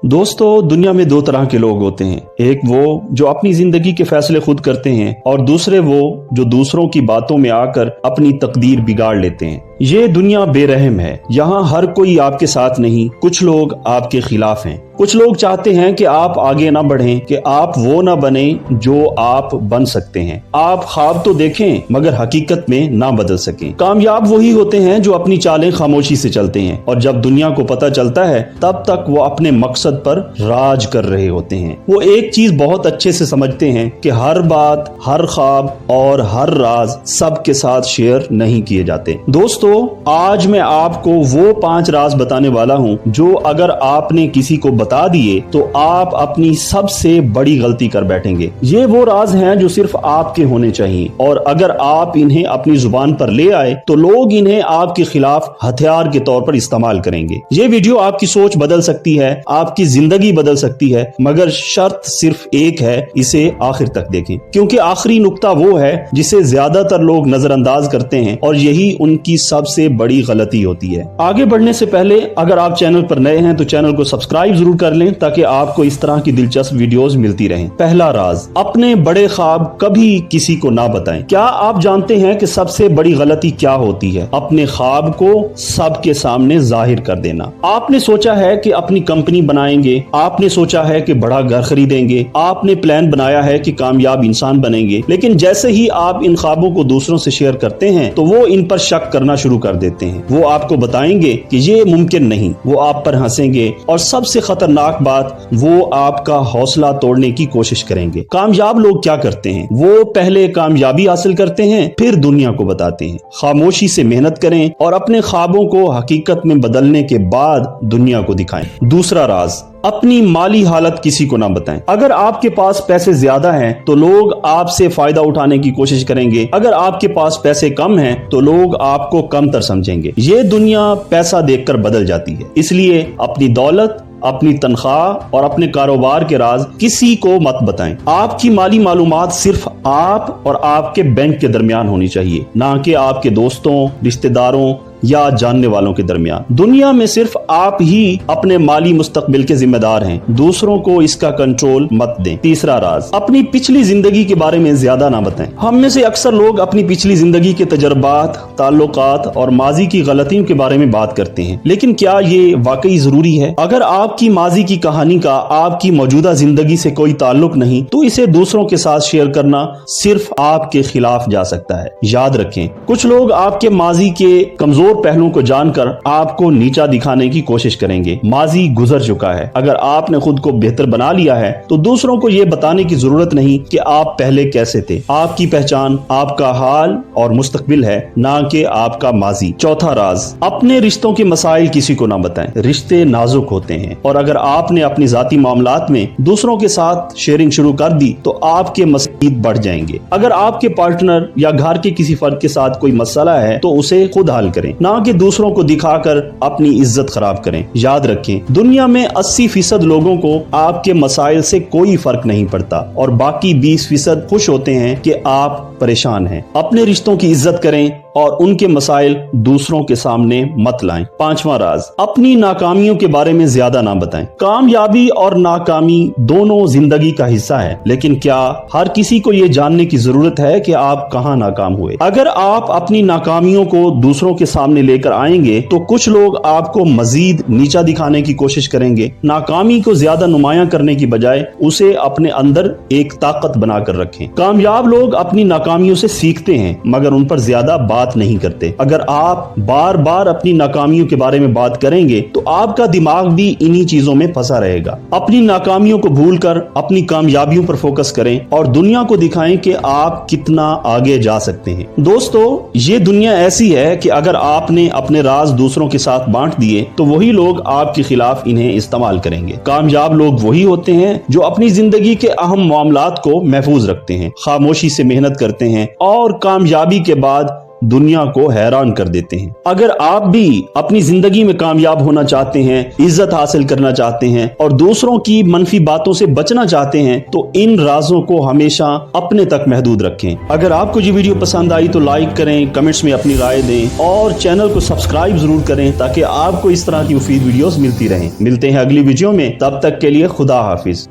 दोस्तों, दुनिया में दो तरह के लोग होते हैं। एक वो जो अपनी जिंदगी के फैसले खुद करते हैं और दूसरे वो जो दूसरों की बातों में आकर अपनी तकदीर बिगाड़ लेते हैं। ये दुनिया बेरहम है। यहाँ हर कोई आपके साथ नहीं, कुछ लोग आपके खिलाफ हैं। कुछ लोग चाहते हैं कि आप आगे ना बढ़ें, कि आप वो ना बने जो आप बन सकते हैं। आप ख्वाब तो देखें मगर हकीकत में ना बदल सकें। कामयाब वही होते हैं जो अपनी चालें खामोशी से चलते हैं और जब दुनिया को पता चलता है तब तक वो अपने मकसद पर राज कर रहे होते हैं। वो एक चीज बहुत अच्छे से समझते हैं कि हर बात, हर ख्वाब और हर राज सबके साथ शेयर नहीं किए जाते। दोस्तों, आज मैं आपको वो 5 राज बताने वाला हूँ जो अगर आपने किसी को बता दिए तो आप अपनी सबसे बड़ी गलती कर बैठेंगे। ये वो राज हैं जो सिर्फ आपके होने चाहिए और अगर आप इन्हें अपनी जुबान पर ले आए तो लोग इन्हें आपके खिलाफ हथियार के तौर पर इस्तेमाल करेंगे। ये वीडियो आपकी सोच बदल सकती है, आपकी जिंदगी बदल सकती है, मगर शर्त सिर्फ एक है, इसे आखिर तक देखें क्योंकि आखिरी नुक्ता वो है जिसे ज्यादातर लोग नजरअंदाज करते हैं और यही उनकी सबसे बड़ी गलती होती है। आगे बढ़ने से पहले अगर आप चैनल पर नए हैं तो चैनल को सब्सक्राइब जरूर कर लें ताकि आपको इस तरह की दिलचस्प वीडियोस मिलती रहें। पहला राज, अपने बड़े ख्वाब कभी किसी को ना बताएं। क्या आप जानते हैं कि सबसे बड़ी गलती क्या होती है? अपने ख्वाब को सबके सामने जाहिर कर देना। आपने सोचा है कि अपनी कंपनी बनाएंगे, आपने सोचा है कि बड़ा घर खरीदेंगे, आपने प्लान बनाया है कि कामयाब इंसान बनेंगे, लेकिन जैसे ही आप इन ख्वाबों को दूसरों से शेयर करते हैं तो वो इन पर शक करना शुरू कर देते हैं। वो आपको बताएंगे कि ये मुमकिन नहीं, वो आप पर हंसेंगे और सबसे खतरनाक बात, वो आपका हौसला तोड़ने की कोशिश करेंगे। कामयाब लोग क्या करते हैं? वो पहले कामयाबी हासिल करते हैं फिर दुनिया को बताते हैं। खामोशी से मेहनत करें और अपने ख्वाबों को हकीकत में बदलने के बाद दुनिया को दिखाएं। दूसरा राज, अपनी माली हालत किसी को ना बताएं। अगर आपके पास पैसे ज्यादा हैं तो लोग आपसे फायदा उठाने की कोशिश करेंगे। अगर आपके पास पैसे कम हैं तो लोग आपको कमतर समझेंगे। ये दुनिया पैसा देखकर बदल जाती है, इसलिए अपनी दौलत, अपनी तनख्वाह और अपने कारोबार के राज किसी को मत बताएं। आपकी माली मालूमात सिर्फ आप और आपके बैंक के दरमियान होनी चाहिए, ना कि आपके दोस्तों, रिश्तेदारों या जानने वालों के दरमियान। दुनिया में सिर्फ आप ही अपने माली मुस्तकबिल के जिम्मेदार हैं, दूसरों को इसका कंट्रोल मत दें। तीसरा राज, अपनी पिछली जिंदगी के बारे में ज्यादा ना बताएं। हम में से अक्सर लोग अपनी पिछली जिंदगी के तजर्बात, ताल्लुकात और माजी की गलतियों के बारे में बात करते हैं, लेकिन क्या ये वाकई जरूरी है? अगर आपकी माजी की कहानी का आपकी मौजूदा जिंदगी से कोई ताल्लुक नहीं तो इसे दूसरों के साथ शेयर करना सिर्फ आपके खिलाफ जा सकता है। याद रखें, कुछ लोग आपके माजी के कमजोर पहलुओं को जानकर आपको नीचा दिखाने की कोशिश करेंगे। माजी गुजर चुका है। अगर आपने खुद को बेहतर बना लिया है तो दूसरों को यह बताने की जरूरत नहीं कि आप पहले कैसे थे। आपकी पहचान आपका हाल और मुस्तकबिल है, ना कि आपका माजी। चौथा राज, अपने रिश्तों के मसाइल किसी को ना बताएं। रिश्ते नाजुक होते हैं और अगर आपने अपनी जाती मामलात में दूसरों के साथ शेयरिंग शुरू कर दी तो आपके मसईद बढ़ जाएंगे। अगर आपके पार्टनर या घर के किसी फर्द के साथ कोई मसला है तो उसे खुद हल करें, ना कि दूसरों को दिखाकर अपनी इज्जत खराब करें। याद रखें, दुनिया में 80% लोगों को आपके मसाइल से कोई फर्क नहीं पड़ता और बाकी 20% खुश होते हैं कि आप परेशान हैं। अपने रिश्तों की इज्जत करें और उनके मसाइल दूसरों के सामने मत लाएं। पांचवा राज, अपनी नाकामियों के बारे में ज्यादा ना बताएं। कामयाबी और नाकामी दोनों जिंदगी का हिस्सा है, लेकिन क्या हर किसी को ये जानने की जरूरत है कि आप कहां नाकाम हुए? अगर आप अपनी नाकामियों को दूसरों के सामने लेकर आएंगे तो कुछ लोग आपको मजीद नीचा दिखाने की कोशिश करेंगे। नाकामी को ज्यादा नुमायां करने की बजाय उसे अपने अंदर एक ताकत बनाकर रखें। कामयाब लोग अपनी नाकामियों से सीखते हैं मगर उन पर ज्यादा बात नहीं करते। अगर आप बार बार अपनी नाकामियों के बारे में बात करेंगे तो आपका दिमाग भी इन्हीं चीजों में फंसा रहेगा। अपनी नाकामियों को भूलकर अपनी कामयाबियों पर फोकस करें और दुनिया को दिखाएं कि आप कितना आगे जा सकते हैं। दोस्तों, ये दुनिया ऐसी है कि अगर आपने अपने राज दूसरों के साथ बांट दिए तो वही लोग आपके खिलाफ इन्हें इस्तेमाल करेंगे। कामयाब लोग वही होते हैं जो अपनी जिंदगी के अहम मामलात को महफूज रखते हैं, खामोशी से मेहनत करते हैं और कामयाबी के बाद दुनिया को हैरान कर देते हैं। अगर आप भी अपनी जिंदगी में कामयाब होना चाहते हैं, इज्जत हासिल करना चाहते हैं और दूसरों की मनफी बातों से बचना चाहते हैं तो इन राजों को हमेशा अपने तक महदूद रखें। अगर आपको ये वीडियो पसंद आई तो लाइक करें, कमेंट्स में अपनी राय दें और चैनल को सब्सक्राइब जरूर करें ताकि आपको इस तरह की मुफीद वीडियोस मिलती रहें। मिलते हैं अगली वीडियो में, तब तक के लिए खुदा हाफिज।